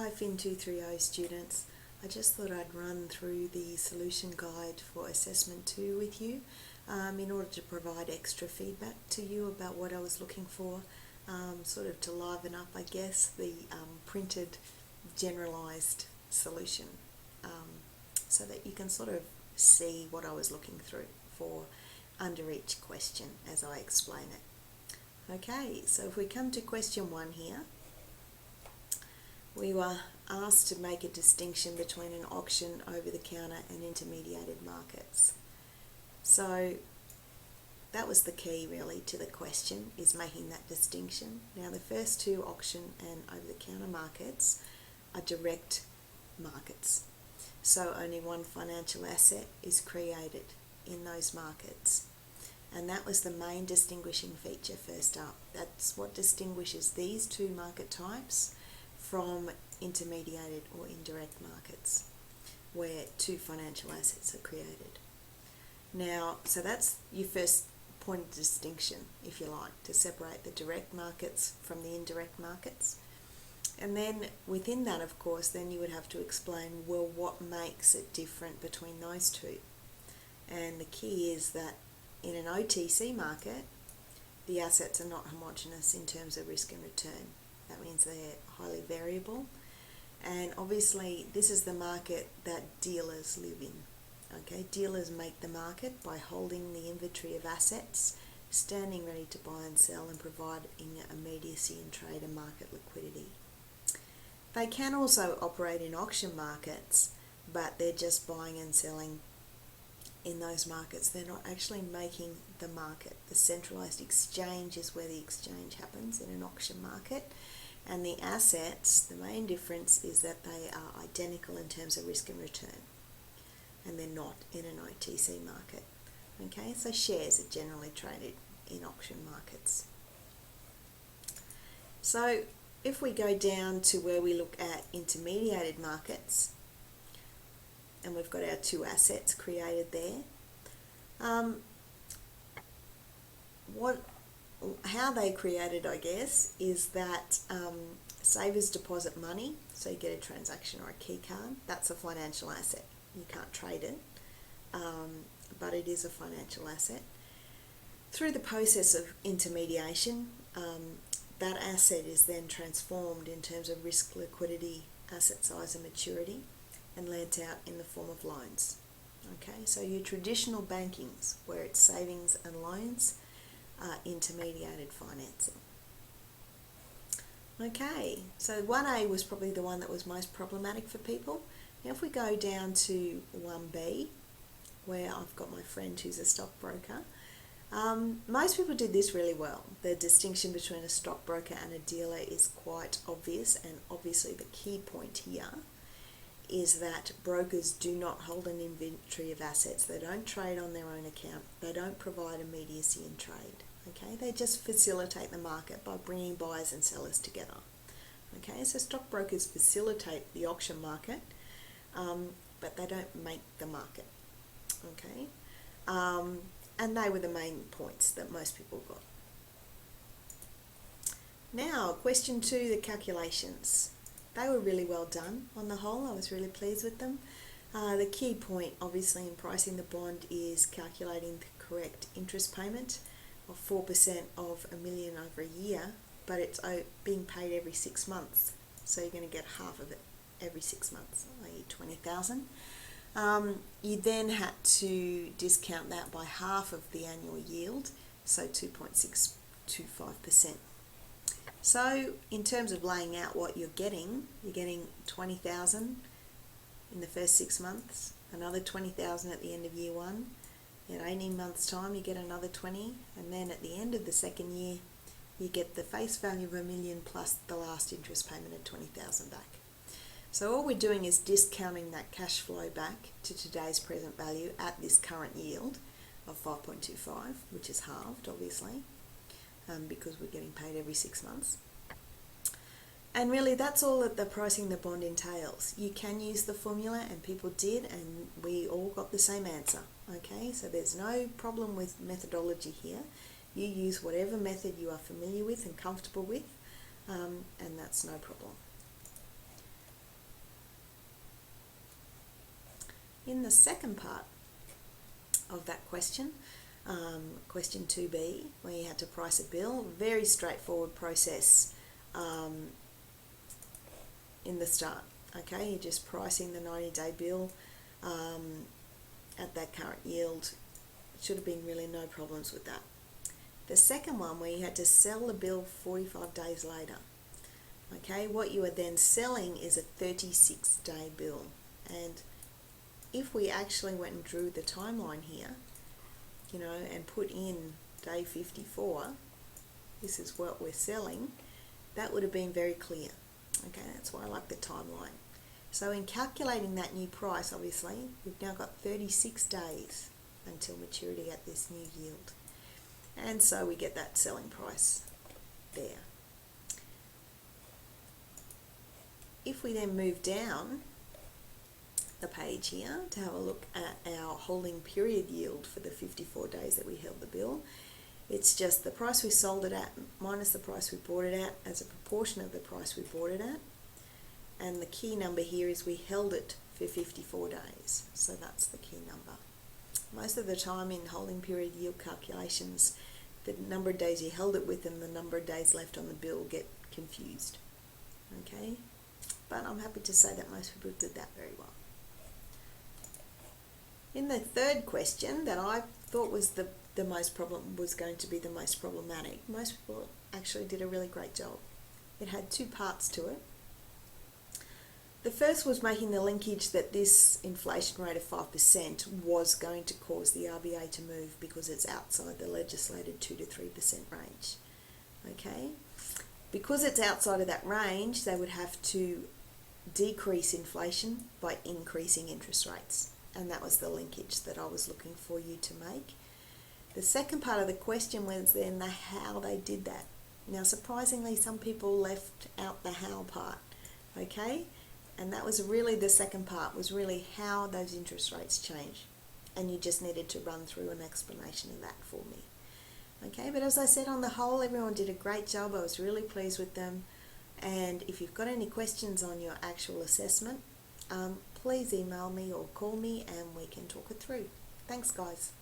Hi Fin 230 students. I just thought I'd run through the solution guide for assessment 2 with you in order to provide extra feedback to you about what I was looking for, sort of to liven up, I guess, the printed generalised solution so that you can sort of see what I was looking through for under each question as I explain it. Okay, so if we come to question 1 here, we were asked to make a distinction between an auction, over-the-counter and intermediated markets. So that was the key really to the question, is making that distinction. Now the first two, auction and over-the-counter markets, are direct markets. So only one financial asset is created in those markets. And that was the main distinguishing feature first up. That's what distinguishes these two market types from intermediated or indirect markets, where two financial assets are created. Now, so that's your first point of distinction, if you like, to separate the direct markets from the indirect markets. And then within that, of course, then you would have to explain, well, what makes it different between those two? And the key is that in an OTC market, the assets are not homogeneous in terms of risk and return. That means they're highly variable, and obviously this is the market that dealers live in. Okay, dealers make the market by holding the inventory of assets, standing ready to buy and sell, and providing immediacy in trade and market liquidity. They can also operate in auction markets, but they're just buying and selling in those markets. They're not actually making the market. The centralised exchange is where the exchange happens in an auction market. And the assets, the main difference is that they are identical in terms of risk and return. And they're not in an OTC market. Okay, so shares are generally traded in auction markets. So if we go down to where we look at intermediated markets, and we've got our two assets created there, how they created, I guess, is that savers deposit money, so you get a transaction or a key card. That's a financial asset. You can't trade it, but it is a financial asset. Through the process of intermediation, that asset is then transformed in terms of risk, liquidity, asset size and maturity, and lent out in the form of loans. Okay, so your traditional bankings, where it's savings and loans, are intermediated financing. Okay, so 1A was probably the one that was most problematic for people. Now if we go down to 1B, where I've got my friend who's a stockbroker, most people did this really well. The distinction between a stockbroker and a dealer is quite obvious, and obviously the key point here is that brokers do not hold an inventory of assets. They don't trade on their own account. They don't provide immediacy in trade. Okay, they just facilitate the market by bringing buyers and sellers together. Okay, so stockbrokers facilitate the auction market, but they don't make the market. Okay, and they were the main points that most people got. Now, question 2, the calculations. They were really well done on the whole. I was really pleased with them. The key point, obviously, in pricing the bond is calculating the correct interest payment of 4% of $1 million over a year, but it's being paid every 6 months. So you're going to get half of it every 6 months, i.e. $20,000. You then had to discount that by half of the annual yield, so 2.625%. So in terms of laying out what you're getting $20,000 in the first 6 months, another $20,000 at the end of year 1. In 18 months' time, you get another 20, and then at the end of the second year, you get the face value of $1 million plus the last interest payment of $20,000 back. So all we're doing is discounting that cash flow back to today's present value at this current yield of 5.25, which is halved, obviously, because we're getting paid every 6 months. And really that's all that the pricing the bond entails. You can use the formula, and people did, and we all got the same answer. Okay, so there's no problem with methodology here. You use whatever method you are familiar with and comfortable with, and that's no problem. In the second part of that question, question 2b, where you had to price a bill, very straightforward process in the start. Okay, you're just pricing the 90-day bill at that current yield. Should have been really no problems with that. The second one, where you had to sell the bill 45 days later. Okay, what you are then selling is a 36-day bill. And if we actually went and drew the timeline here, you know, and put in day 54, this is what we're selling, that would have been very clear. Okay, that's why I like the timeline. So in calculating that new price, obviously, we've now got 36 days until maturity at this new yield. And so we get that selling price there. If we then move down the page here to have a look at our holding period yield for the 54 days that we held the bill, it's just the price we sold it at minus the price we bought it at as a proportion of the price we bought it at. And the key number here is we held it for 54 days. So that's the key number. Most of the time in holding period yield calculations, the number of days you held it with and the number of days left on the bill get confused. Okay? But I'm happy to say that most people did that very well. In the third question that I thought was was going to be the most problematic, most people actually did a really great job. It had two parts to it. The first was making the linkage that this inflation rate of 5% was going to cause the RBA to move because it's outside the legislated 2 to 3% range. Okay? Because it's outside of that range, they would have to decrease inflation by increasing interest rates. And that was the linkage that I was looking for you to make. The second part of the question was then the how they did that. Now, surprisingly, some people left out the how part. Okay? And that was really the second part, was really how those interest rates change. And you just needed to run through an explanation of that for me. Okay, but as I said, on the whole, everyone did a great job. I was really pleased with them. And if you've got any questions on your actual assessment, please email me or call me and we can talk it through. Thanks, guys.